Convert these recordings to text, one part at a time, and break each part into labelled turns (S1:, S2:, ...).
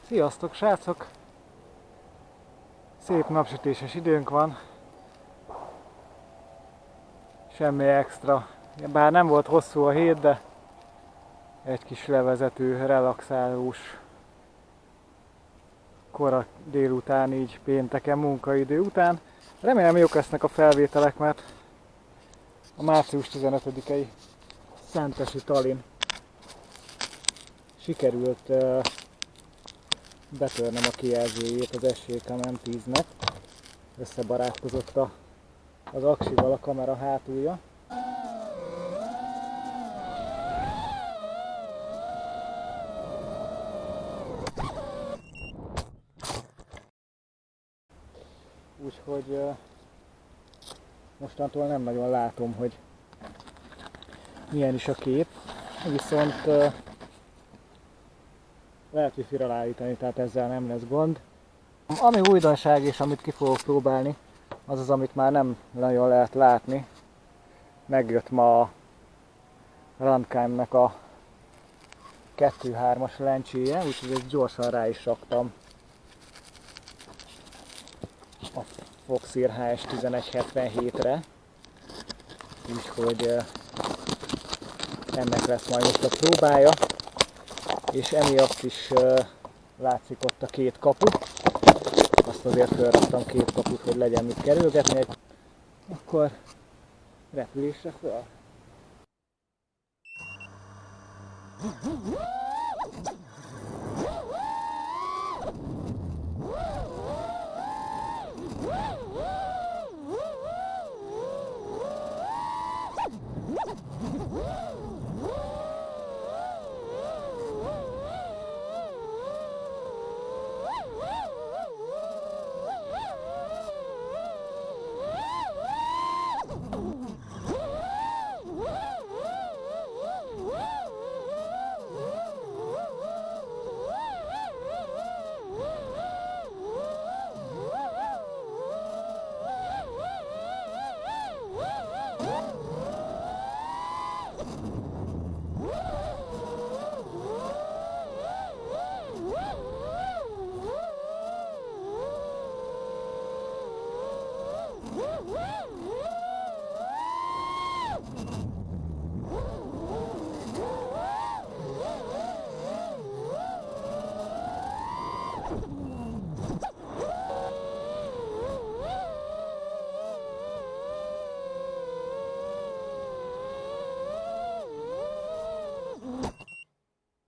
S1: Sziasztok srácok! Szép napsütéses időnk van. Semmi extra. Bár nem volt hosszú a hét, de egy kis levezető, relaxálós kora délután, így pénteken munkaidő után. Remélem jók lesznek a felvételek, mert a március 15-i Szentesi Tallinn sikerült betörnem a kijelzőjét az esélykamera 10-nek. Összebarátkozott az aksival a kamera hátulja. Úgyhogy mostantól nem nagyon látom, hogy milyen is a kép, viszont lehet wifi-ra állítani, tehát ezzel nem lesz gond. Ami újdonság és amit ki fogok próbálni, az az, amit már nem nagyon lehet látni. Megjött ma a Runtime-nek a 2.3-as lencséje, úgyhogy ezt gyorsan rá is raktam a Foxeer HS1177-re. Úgyhogy ennek lesz majd most a próbája. És emiatt is látszik ott a két kapu. Azt azért felraktam két kaput, hogy legyen mit kerülgetni. Akkor repülésre fel.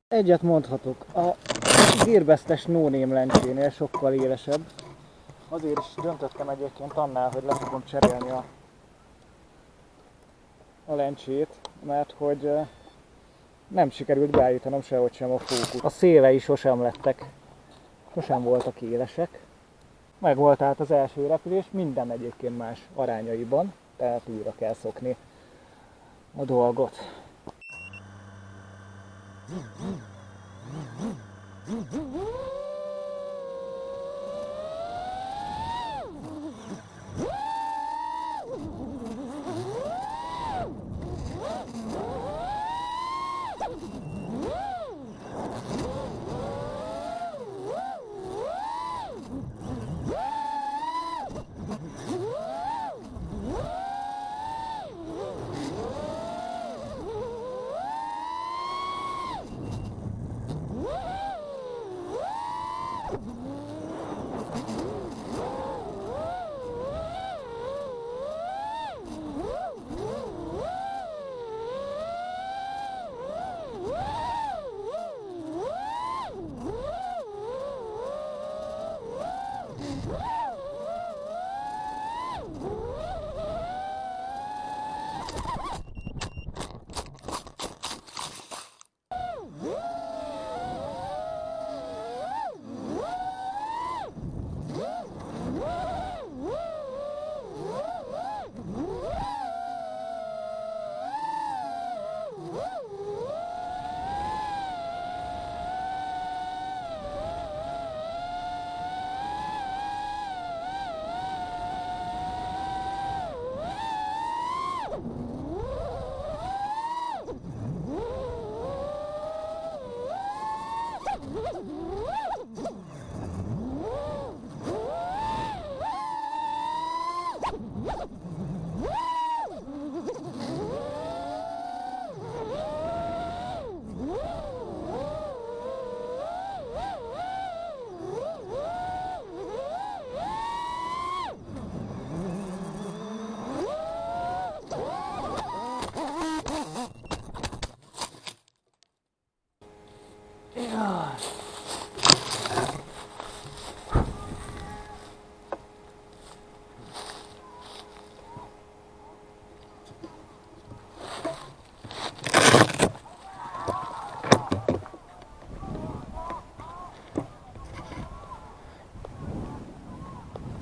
S1: Egyet mondhatok, a Gearbest-es No Name lencsénél sokkal élesebb. Azért is döntöttem egyébként annál, hogy le fogom cserélni a lencsét, mert hogy nem sikerült beállítanom sehogy sem a fókuszt. A szélei sosem voltak élesek. Meg volt tehát az első repülés, minden egyébként más arányaiban, tehát újra kell szokni a dolgot.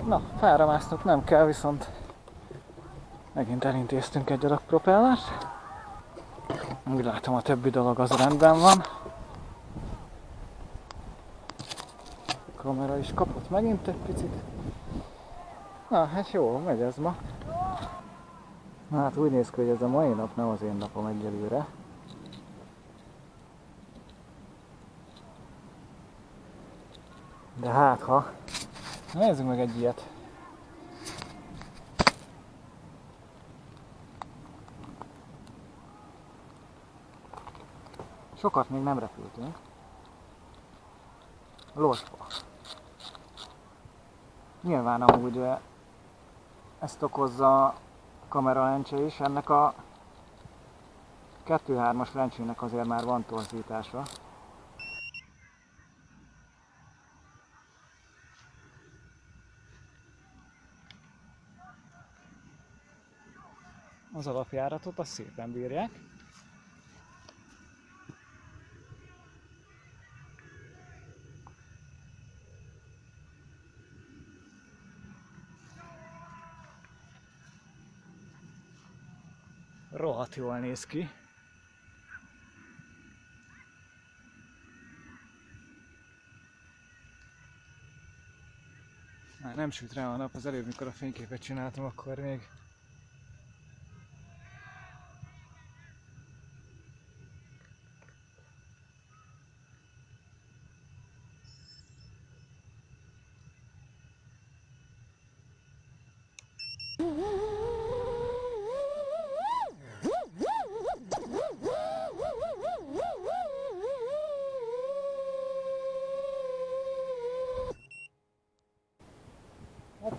S1: Na, fára másznunk nem kell, viszont megint elintéztünk egy adag propellert. Úgy látom, a többi dolog az rendben van. A kamera is kapott megint egy picit. Na, hát jó, megy ez ma. Na, hát úgy néz ki, hogy ez a mai nap nem az én napom egyelőre. De hát ha... Nézzük meg egy ilyet. Sokat még nem repültünk. Losba. Nyilván amúgy ezt okozza a kameralencse is. Ennek a 2.3-as lencsének azért már van torzítása. Az alapjáratot azt szépen bírják. Rohadt jól néz ki. Már nem süt rá a nap, az előbb, mikor a fényképet csináltam, akkor még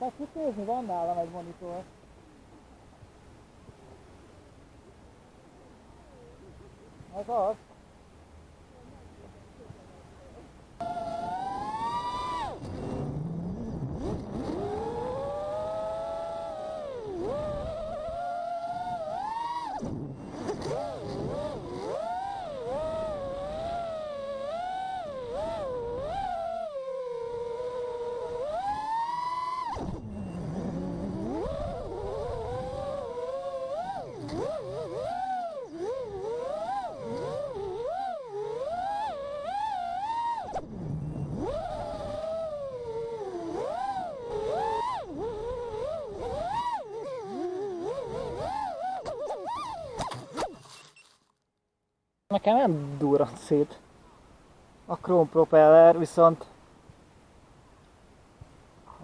S1: hát tudsz nézni, van nálam egy monitor. Ez az. Nekem nem durrant szét a Chrome propeller, viszont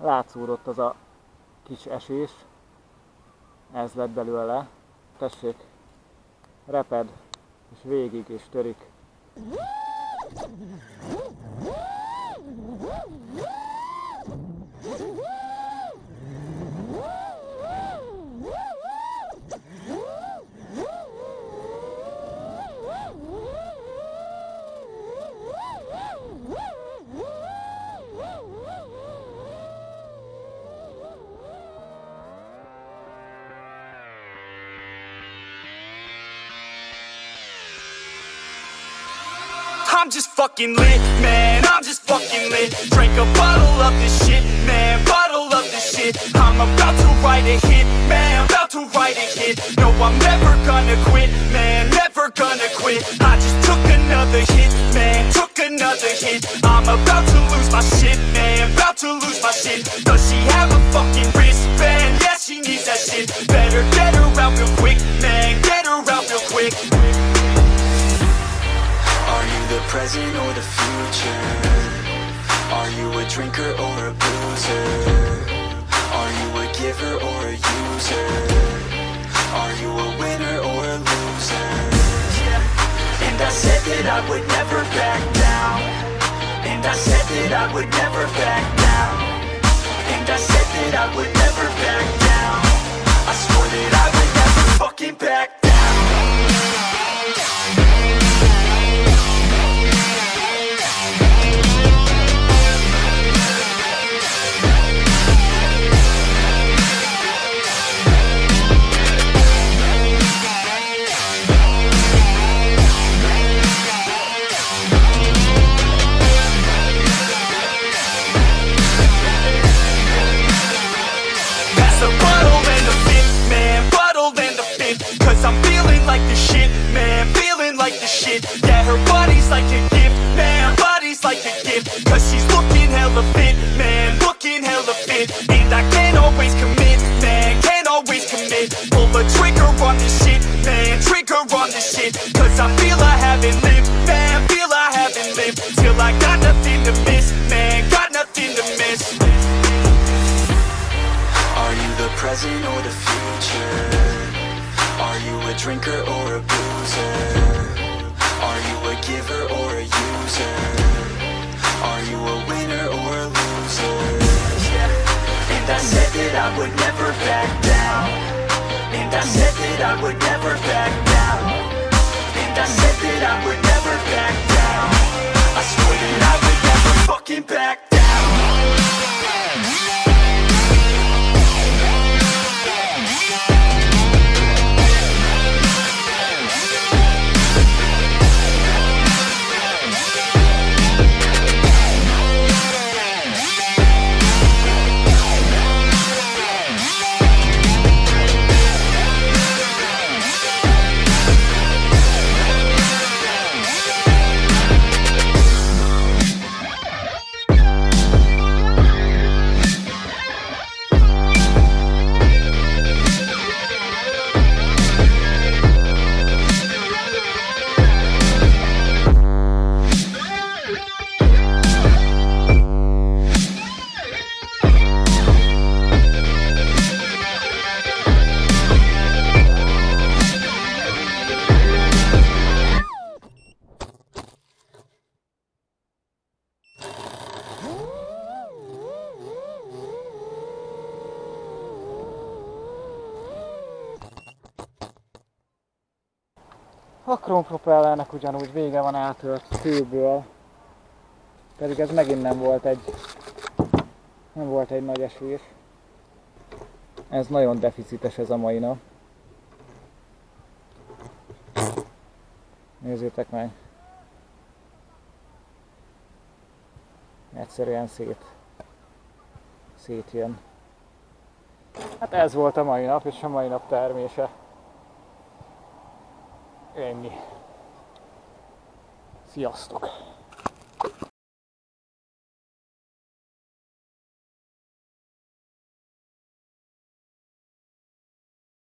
S1: látszódott az a kis esés, ez lett belőle. Tessék, reped, és végig, és törik.
S2: I'm just fucking lit, man, I'm just fucking lit. Drink a bottle of this shit, man, bottle of this shit. I'm about to write a hit, man, about to write a hit. No, I'm never gonna quit, man, never gonna quit. I just took another hit, man, took another hit. I'm about to lose my shit, man, about to lose my shit. Does she have a fucking wristband? Yeah, she needs that shit. Better get her out real quick, man, get her out real quick. Are you the present or the future? Are you a drinker or a boozer? Are you a giver or a user? Are you a winner or a loser? Yeah. And I said that I would never back down. And I said that I would never back down. And I said that I would never back down. I swore that I would never fucking back down. like the shit, man, feeling like the shit. Yeah, her body's like a gift, man, body's like a gift. Cause she's looking hella fit, man, looking hella fit. And I can't always commit, man, can't always commit. Pull the trigger on this shit, man, trigger on this shit. Cause I feel I haven't lived, man, feel I haven't lived. Till I got nothing to miss, man, got nothing to miss. Are you the present or the future? Are you a drinker or a boozer? Are you a giver or a user? Are you a winner or a loser? Yeah. And I said that I would never back down. And I said that I would never back down. And I said that I would never back down. I swore that I would never fucking back down.
S1: A krómpropellernek ugyanúgy vége van eltört fülből, pedig ez megint nem volt egy nagy esés. Ez nagyon deficites ez a mai nap. Nézzétek meg! Egyszerűen szétjön. Hát ez volt a mai nap, és a mai nap termése. Ennyi. Sziasztok!